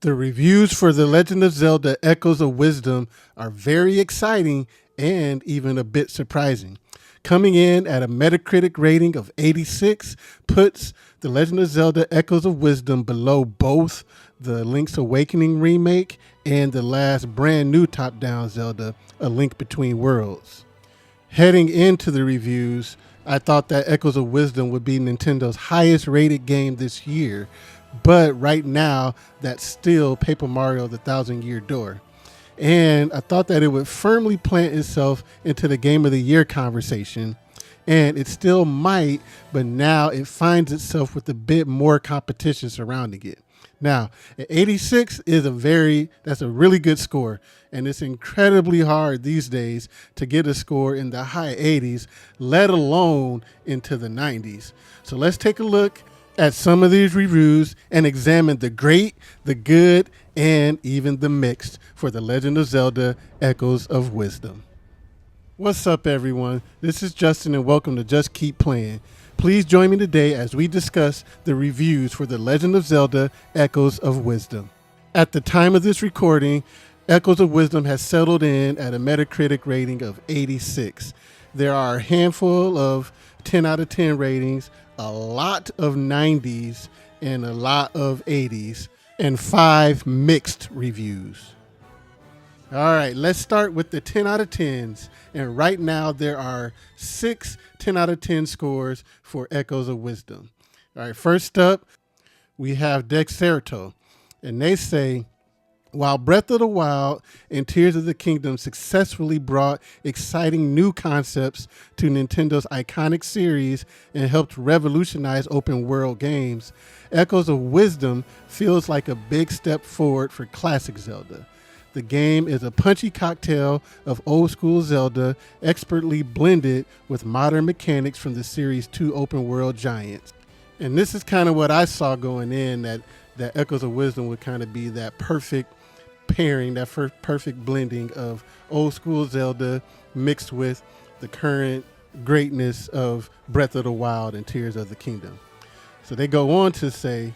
The reviews for The Legend of Zelda Echoes of Wisdom are very exciting and even a bit surprising. Coming in at a Metacritic rating of 86 puts The Legend of Zelda Echoes of Wisdom below both the Link's Awakening remake and the last brand new top-down Zelda, A Link Between Worlds. Heading into the reviews, I thought that Echoes of Wisdom would be Nintendo's highest rated game this year, but right now, that's still Paper Mario The Thousand Year Door. And I thought that it would firmly plant itself into the Game of the Year conversation. And it still might, but now it finds itself with a bit more competition surrounding it. Now, at 86 that's a really good score. And it's incredibly hard these days to get a score in the high 80s, let alone into the 90s. So let's take a look at some of these reviews and examine the great, the good, and even the mixed for The Legend of Zelda Echoes of Wisdom. What's up, everyone? This is Justin, and welcome to Just Keep Playing. Please join me today as we discuss the reviews for The Legend of Zelda Echoes of Wisdom. At the time of this recording, Echoes of Wisdom has settled in at a Metacritic rating of 86. There are a handful of 10 out of 10 ratings, a lot of 90s, and a lot of 80s, and 5 mixed reviews. All right, let's start with the 10 out of 10s. And right now, there are 6 10 out of 10 scores for Echoes of Wisdom. All right, first up, we have Dexerto. And they say, while Breath of the Wild and Tears of the Kingdom successfully brought exciting new concepts to Nintendo's iconic series and helped revolutionize open world games, Echoes of Wisdom feels like a big step forward for classic Zelda. The game is a punchy cocktail of old school Zelda, expertly blended with modern mechanics from the series' 2 open world giants. And this is kind of what I saw going in, that Echoes of Wisdom would kind of be that perfect pairing, that perfect blending of old school Zelda mixed with the current greatness of Breath of the Wild and Tears of the Kingdom. So they go on to say,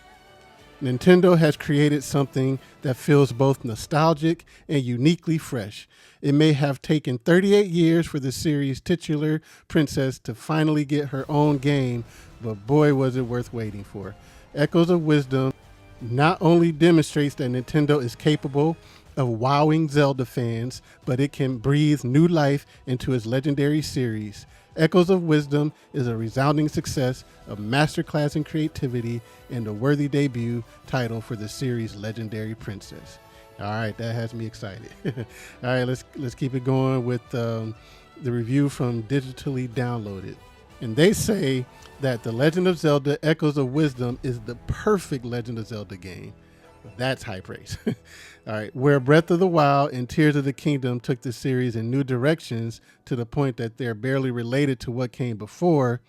Nintendo has created something that feels both nostalgic and uniquely fresh. It may have taken 38 years for the series' titular princess to finally get her own game, but boy was it worth waiting for. Echoes of Wisdom not only demonstrates that Nintendo is capable of wowing Zelda fans, but it can breathe new life into its legendary series. Echoes of Wisdom is a resounding success, a masterclass in creativity, and a worthy debut title for the series' legendary princess. All right, that has me excited. All right, let's keep it going with the review from Digitally Downloaded. And they say that The Legend of Zelda Echoes of Wisdom is the perfect Legend of Zelda game. That's high praise. All right, where Breath of the Wild and Tears of the Kingdom took the series in new directions to the point that they're barely related to what came before,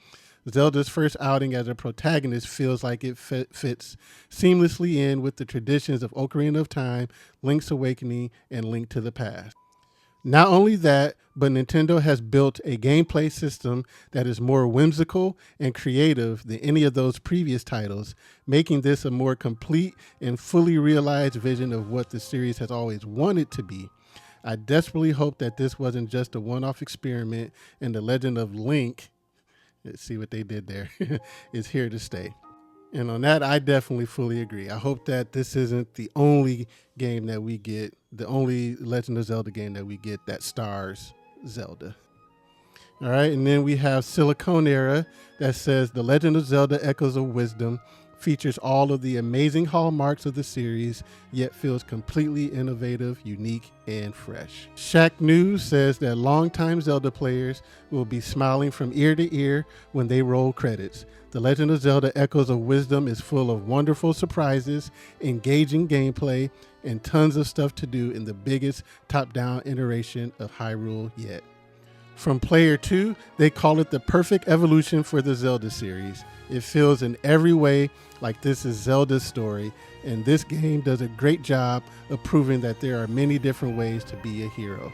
Zelda's first outing as a protagonist feels like it fits seamlessly in with the traditions of Ocarina of Time, Link's Awakening, and Link to the Past. Not only that, but Nintendo has built a gameplay system that is more whimsical and creative than any of those previous titles, making this a more complete and fully realized vision of what the series has always wanted to be. I desperately hope that this wasn't just a one-off experiment and the Legend of Link, let's see what they did there, is here to stay. And on that, I definitely fully agree. I hope that this isn't the only game that we get, the only Legend of Zelda game that we get that stars Zelda. All right, and then we have Silicone Era that says The Legend of Zelda Echoes of Wisdom features all of the amazing hallmarks of the series, yet feels completely innovative, unique, and fresh. Shaq News says that longtime Zelda players will be smiling from ear to ear when they roll credits. The Legend of Zelda Echoes of Wisdom is full of wonderful surprises, engaging gameplay, and tons of stuff to do in the biggest top-down iteration of Hyrule yet. From Player 2, they call it the perfect evolution for the Zelda series. It feels in every way like this is Zelda's story, and this game does a great job of proving that there are many different ways to be a hero.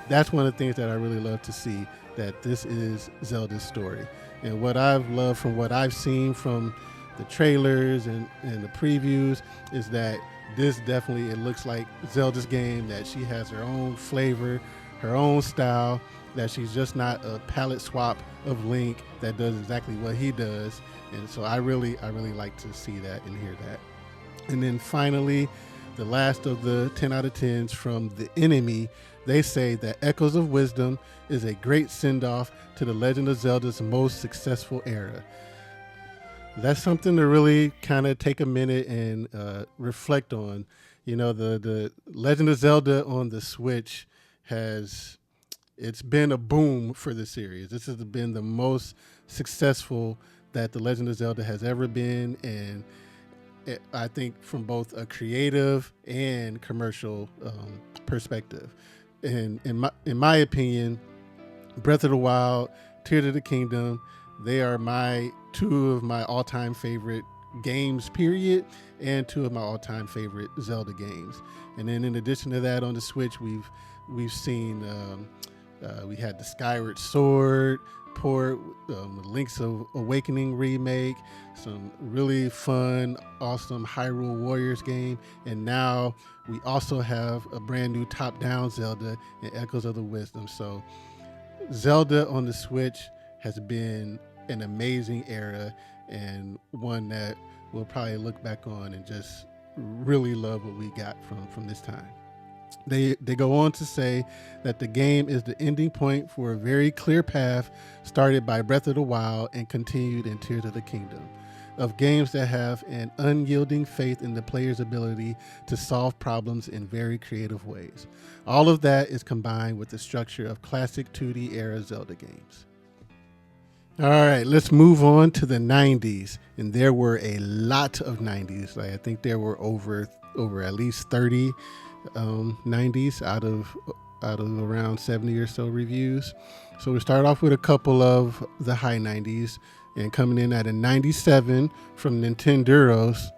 That's one of the things that I really love to see, that this is Zelda's story. And what I've loved from what I've seen from the trailers and the previews is that This definitely, it looks like Zelda's game, that she has her own flavor, her own style, that she's just not a palette swap of Link that does exactly what he does. And so I really like to see that and hear that. And then finally, the last of the 10 out of 10s from The Enemy, they say that Echoes of Wisdom is a great send off to The Legend of Zelda's most successful era. That's something to really kind of take a minute and reflect on. You know, the Legend of Zelda on the Switch has, it's been a boom for the series. This has been the most successful that the Legend of Zelda has ever been, and I think from both a creative and commercial perspective. And in my opinion, Breath of the Wild, Tears of the Kingdom, they are my two of my all-time favorite games, period, and two of my all-time favorite Zelda games. And then in addition to that, on the Switch, we've seen we had the Skyward Sword port, the Link's Awakening remake, some really fun, awesome Hyrule Warriors game, and now we also have a brand new top-down Zelda in Echoes of the Wisdom. So Zelda on the Switch has been an amazing era, and one that we'll probably look back on and just really love what we got from this time. They go on to say that the game is the ending point for a very clear path started by Breath of the Wild and continued in Tears of the Kingdom, of games that have an unyielding faith in the player's ability to solve problems in very creative ways. All of that is combined with the structure of classic 2D era Zelda games. All right, let's move on to the 90s. And there were a lot of 90s. Like, I think there were over at least 30 90s out of around 70 or so reviews. So we start off with a couple of the high 90s, and coming in at a 97 from Nintendo's,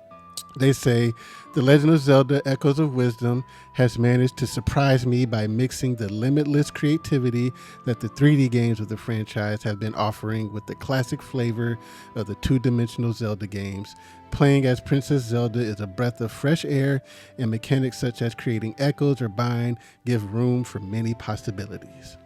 they say The Legend of Zelda Echoes of Wisdom has managed to surprise me by mixing the limitless creativity that the 3D games of the franchise have been offering with the classic flavor of the two-dimensional Zelda games. Playing as Princess Zelda is a breath of fresh air, and mechanics such as creating echoes or bind give room for many possibilities.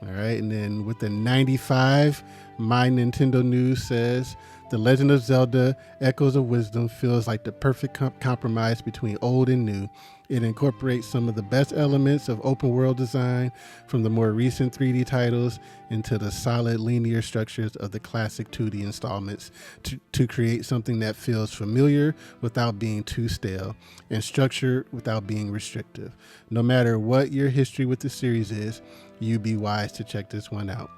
All right, and then with the 95, My Nintendo News says, The Legend of Zelda Echoes of Wisdom feels like the perfect compromise between old and new. It incorporates some of the best elements of open world design from the more recent 3D titles into the solid linear structures of the classic 2D installments to create something that feels familiar without being too stale, and structured without being restrictive. No matter what your history with the series is, you'd be wise to check this one out.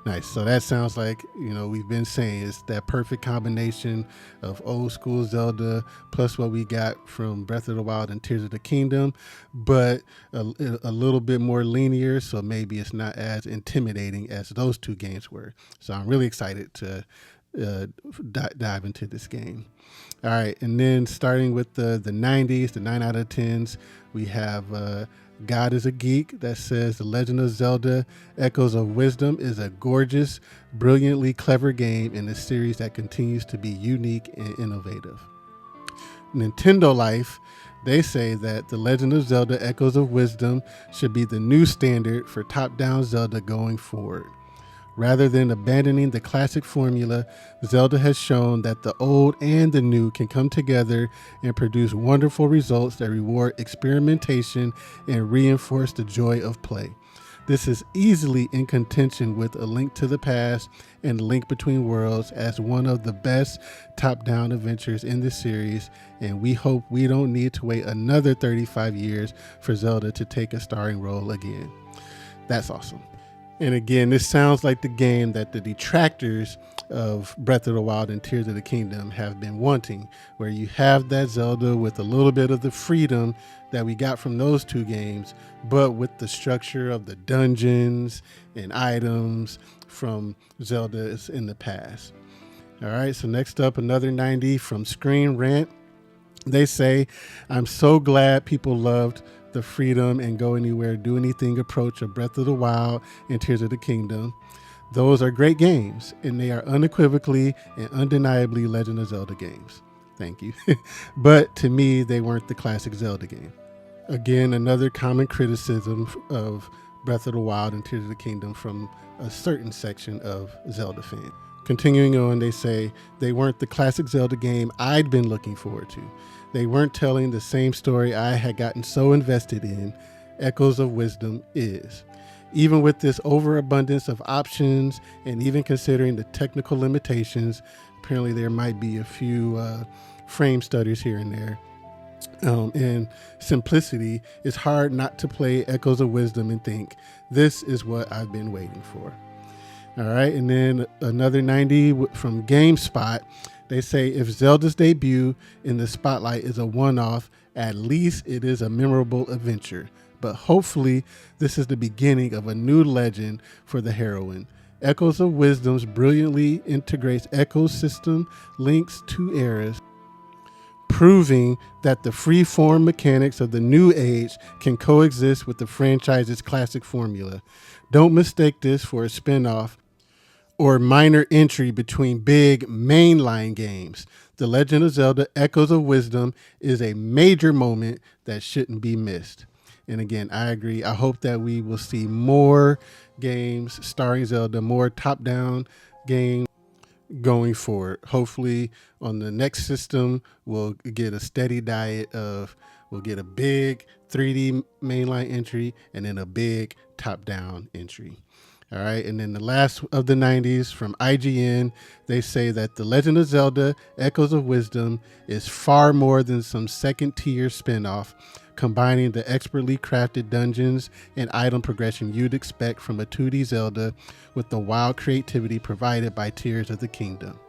Nice. So that sounds like, we've been saying it's that perfect combination of old school Zelda plus what we got from Breath of the Wild and Tears of the Kingdom, but a little bit more linear, so maybe it's not as intimidating as those two games were. So I'm really excited to dive into this game. All right, and then starting with the 90s, the 9 out of 10s, we have God is a Geek that says The Legend of Zelda Echoes of Wisdom is a gorgeous, brilliantly clever game in a series that continues to be unique and innovative. Nintendo Life, they say that The Legend of Zelda Echoes of Wisdom should be the new standard for top-down Zelda going forward. Rather than abandoning the classic formula, Zelda has shown that the old and the new can come together and produce wonderful results that reward experimentation and reinforce the joy of play. This is easily in contention with A Link to the Past and Link Between Worlds as one of the best top-down adventures in the series, and we hope we don't need to wait another 35 years for Zelda to take a starring role again. That's awesome. And again, this sounds like the game that the detractors of Breath of the Wild and Tears of the Kingdom have been wanting, where you have that Zelda with a little bit of the freedom that we got from those two games, but with the structure of the dungeons and items from Zeldas in the past. All right, so next up, another 90 from Screen Rant. They say, I'm so glad people loved the freedom and go anywhere, do anything approach of Breath of the Wild and Tears of the Kingdom. Those are great games, and they are unequivocally and undeniably Legend of Zelda games. Thank you. But to me, they weren't the classic Zelda game. Again, another common criticism of Breath of the Wild and Tears of the Kingdom from a certain section of Zelda fans. Continuing on, they say they weren't the classic Zelda game I'd been looking forward to. They weren't telling the same story I had gotten so invested in. Echoes of Wisdom is. Even with this overabundance of options and even considering the technical limitations, apparently there might be a few frame stutters here and there. And simplicity, it's hard not to play Echoes of Wisdom and think, this is what I've been waiting for. All right, and then another 90 from GameSpot. They say if Zelda's debut in the spotlight is a one-off, at least it is a memorable adventure. But hopefully, this is the beginning of a new legend for the heroine. Echoes of Wisdom brilliantly integrates ecosystem links to eras, proving that the free-form mechanics of the new age can coexist with the franchise's classic formula. Don't mistake this for a spin-off or minor entry between big mainline games. The Legend of Zelda Echoes of Wisdom is a major moment that shouldn't be missed. And again, I agree. I hope that we will see more games starring Zelda, more top-down games going forward. Hopefully on the next system, we'll get a steady diet of, we'll get a big 3D mainline entry and then a big top-down entry. All right, and then the last of the 90s from IGN, they say that The Legend of Zelda Echoes of Wisdom is far more than some second-tier spinoff, combining the expertly crafted dungeons and item progression you'd expect from a 2D Zelda with the wild creativity provided by Tears of the Kingdom.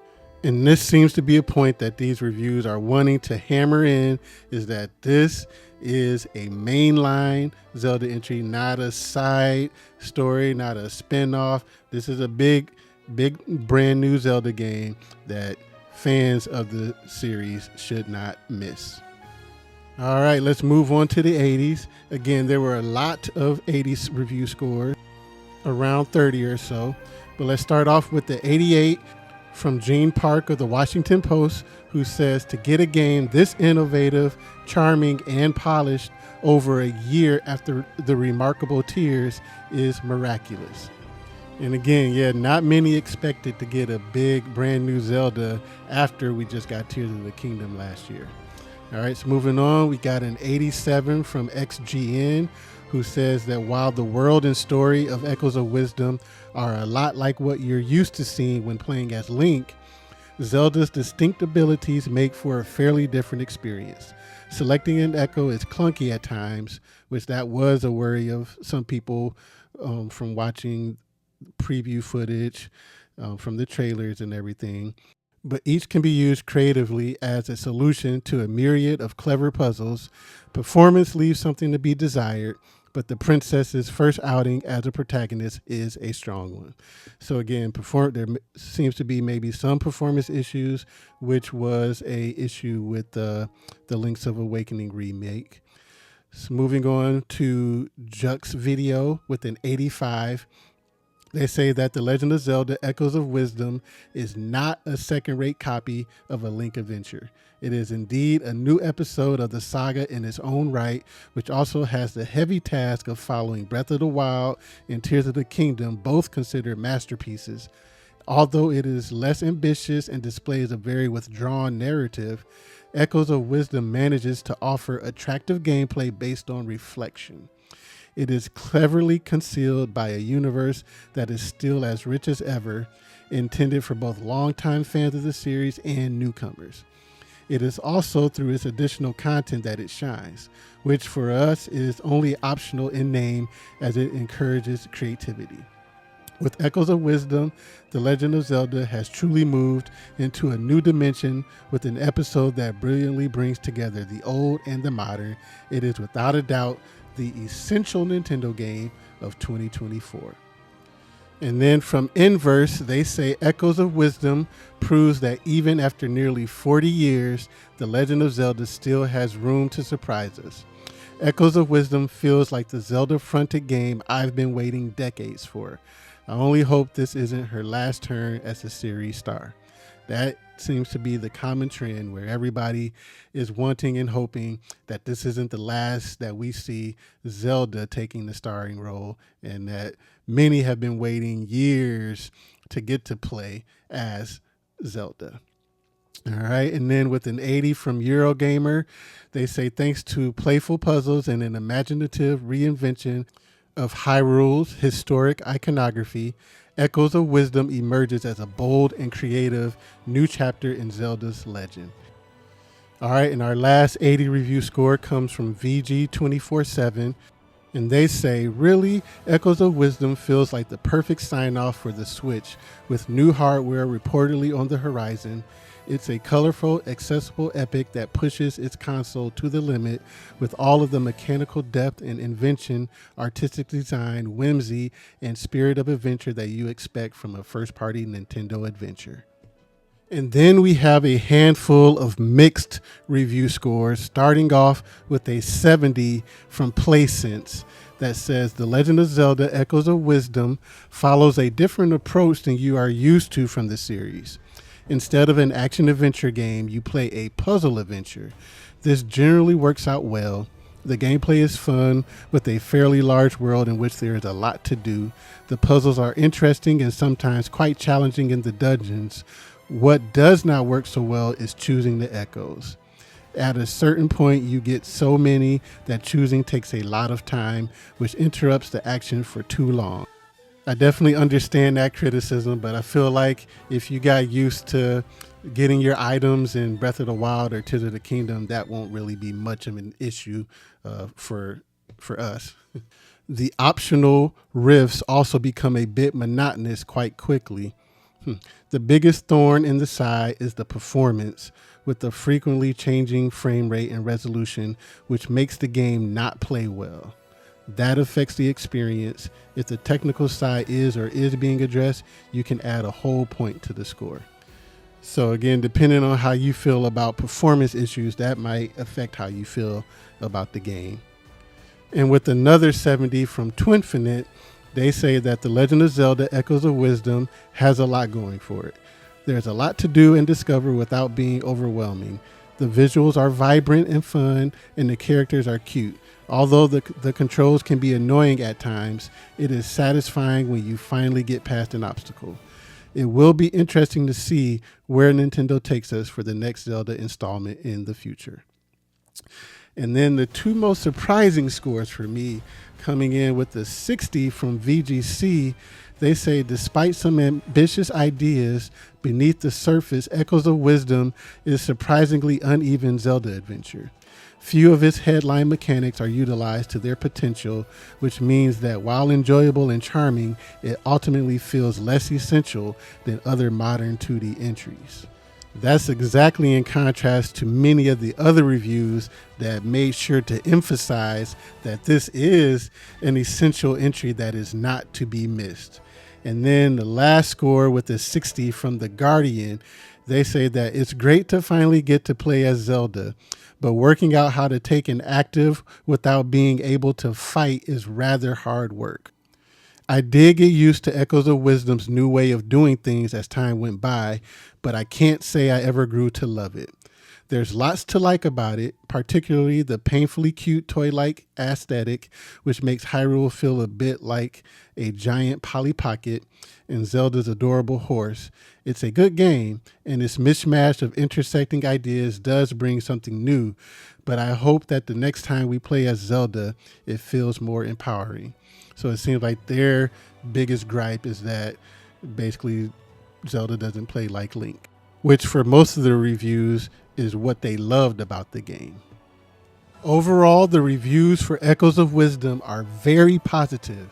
And this seems to be a point that these reviews are wanting to hammer in, is that this is a mainline Zelda entry, not a side story, not a spin-off. This is a big brand new Zelda game that fans of the series should not miss. All right, let's move on to the 80s. Again, there were a lot of 80s review scores, around 30 or so. But let's start off with the 88 from Gene Park of the Washington Post, who says to get a game this innovative, charming, and polished over a year after the remarkable Tears is miraculous. And again, yeah, not many expected to get a big brand new Zelda after we just got Tears of the Kingdom last year. All right, so moving on, we got an 87 from XGN, who says that while the world and story of Echoes of Wisdom are a lot like what you're used to seeing when playing as Link, Zelda's distinct abilities make for a fairly different experience. Selecting an Echo is clunky at times, which that was a worry of some people from watching preview footage from the trailers and everything. But each can be used creatively as a solution to a myriad of clever puzzles. Performance leaves something to be desired, but the princess's first outing as a protagonist is a strong one. So again, there seems to be maybe some performance issues, which was a issue with the Link's Awakening remake. So moving on to Jux Video with an 85. They say that The Legend of Zelda Echoes of Wisdom is not a second-rate copy of A Link Adventure. It is indeed a new episode of the saga in its own right, which also has the heavy task of following Breath of the Wild and Tears of the Kingdom, both considered masterpieces. Although it is less ambitious and displays a very withdrawn narrative, Echoes of Wisdom manages to offer attractive gameplay based on reflection. It is cleverly concealed by a universe that is still as rich as ever, intended for both longtime fans of the series and newcomers. It is also through its additional content that it shines, which for us is only optional in name as it encourages creativity. With Echoes of Wisdom, The Legend of Zelda has truly moved into a new dimension with an episode that brilliantly brings together the old and the modern. It is without a doubt the essential Nintendo game of 2024. And then from Inverse, they say Echoes of Wisdom proves that even after nearly 40 years, The Legend of Zelda still has room to surprise us. Echoes of Wisdom feels like the Zelda-fronted game I've been waiting decades for. I only hope this isn't her last turn as a series star. That seems to be the common trend where everybody is wanting and hoping that this isn't the last that we see Zelda taking the starring role, and that many have been waiting years to get to play as Zelda. All right, and then with an 80 from Eurogamer, they say thanks to playful puzzles and an imaginative reinvention of Hyrule's historic iconography, Echoes of Wisdom emerges as a bold and creative new chapter in Zelda's legend. All right, and our last 80 review score comes from VG247, and they say, really, Echoes of Wisdom feels like the perfect sign off for the Switch, with new hardware reportedly on the horizon. It's a colorful, accessible epic that pushes its console to the limit with all of the mechanical depth and invention, artistic design, whimsy, and spirit of adventure that you expect from a first-party Nintendo adventure. And then we have a handful of mixed review scores, starting off with a 70 from PlaySense that says The Legend of Zelda Echoes of Wisdom follows a different approach than you are used to from the series. Instead of an action-adventure game, you play a puzzle adventure. This generally works out well. The gameplay is fun, with a fairly large world in which there is a lot to do. The puzzles are interesting and sometimes quite challenging in the dungeons. What does not work so well is choosing the echoes. At a certain point, you get so many that choosing takes a lot of time, which interrupts the action for too long. I definitely understand that criticism, but I feel like if you got used to getting your items in Breath of the Wild or Tears of the Kingdom, that won't really be much of an issue for us. The optional rifts also become a bit monotonous quite quickly. The biggest thorn in the side is the performance, with the frequently changing frame rate and resolution, which makes the game not play well. That affects the experience. If the technical side is being addressed, you can add a whole point to the score. So again, depending on how you feel about performance issues, that might affect how you feel about the game. And with another 70 from Twinfinite, they say that The Legend of Zelda Echoes of Wisdom has a lot going for it. There's a lot to do and discover without being overwhelming. The visuals are vibrant and fun, and the characters are cute. Although the controls can be annoying at times, it is satisfying when you finally get past an obstacle. It will be interesting to see where Nintendo takes us for the next Zelda installment in the future. And then the two most surprising scores for me, coming in with the 60 from VGC, they say despite some ambitious ideas, beneath the surface, Echoes of Wisdom is surprisingly uneven Zelda adventure. Few of its headline mechanics are utilized to their potential, which means that while enjoyable and charming, it ultimately feels less essential than other modern 2D entries. That's exactly in contrast to many of the other reviews that made sure to emphasize that this is an essential entry that is not to be missed. And then the last score with the 60 from The Guardian, they say that it's great to finally get to play as Zelda, but working out how to take an active without being able to fight is rather hard work. I did get used to Echoes of Wisdom's new way of doing things as time went by, but I can't say I ever grew to love it. There's lots to like about it, particularly the painfully cute toy-like aesthetic, which makes Hyrule feel a bit like a giant Polly Pocket and Zelda's adorable horse. It's a good game, and its mishmash of intersecting ideas does bring something new, but I hope that the next time we play as Zelda, it feels more empowering. So it seems like their biggest gripe is that basically Zelda doesn't play like Link, which for most of the reviews is what they loved about the game. Overall, the reviews for Echoes of Wisdom are very positive.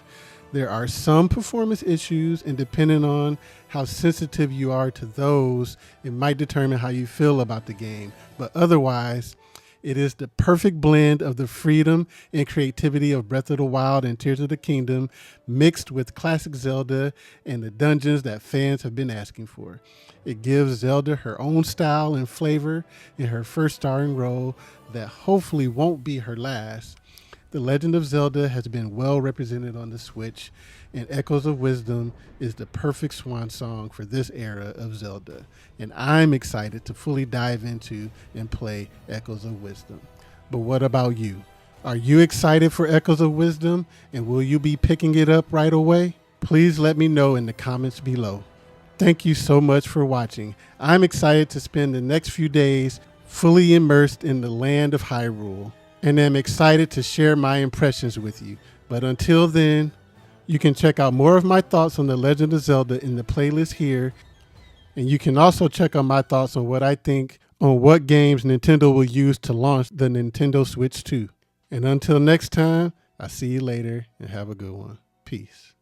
There are some performance issues, and depending on how sensitive you are to those, it might determine how you feel about the game. But otherwise, it is the perfect blend of the freedom and creativity of Breath of the Wild and Tears of the Kingdom, mixed with classic Zelda and the dungeons that fans have been asking for. It gives Zelda her own style and flavor in her first starring role that hopefully won't be her last. The Legend of Zelda has been well represented on the Switch, and Echoes of Wisdom is the perfect swan song for this era of Zelda. And I'm excited to fully dive into and play Echoes of Wisdom. But what about you? Are you excited for Echoes of Wisdom, and will you be picking it up right away? Please let me know in the comments below. Thank you so much for watching. I'm excited to spend the next few days fully immersed in the land of Hyrule, and am excited to share my impressions with you. But until then, you can check out more of my thoughts on The Legend of Zelda in the playlist here, and you can also check out my thoughts on what I think on what games Nintendo will use to launch the Nintendo Switch 2. And until next time, I'll see you later and have a good one. Peace.